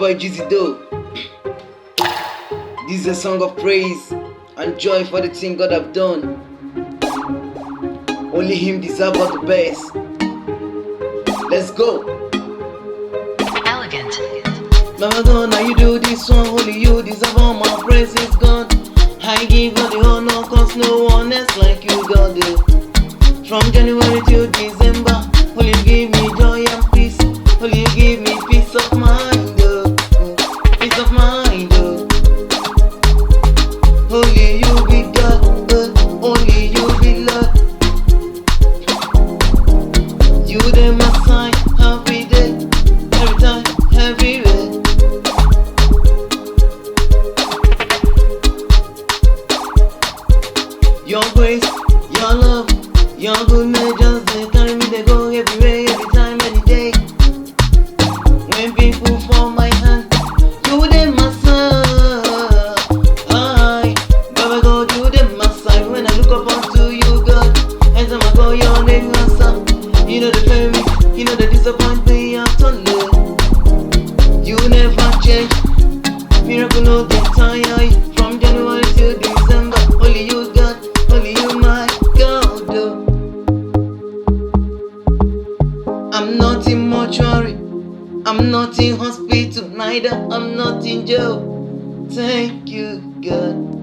boy Jizzy though. This is a song of praise and joy for the thing God have done. Only Him deserve all the best. Let's go. Elegant. Mama God, now you do this one. Only you deserve all my praises, God. I give all the honor, cause no one else like you, God. From January till December, only you give me joy and peace. Only you give me peace of mind, peace of mind. Only you be God, only you be Lord. You dey my side every day, every time, everywhere. Your grace, your love, your goodness just they carry me, they go everywhere, every time, any day. When people fall my hand, you dey my side. Baba God, you dey my side. When I look up unto you, God, anytime I call your name, you answer. You know they fail me, you know they disappoint me after love. You never change, miracle no get tired. From January till December, only you God, only you my God. I'm not in mortuary, I'm not in hospital, neither I'm not in jail. Thank you, God.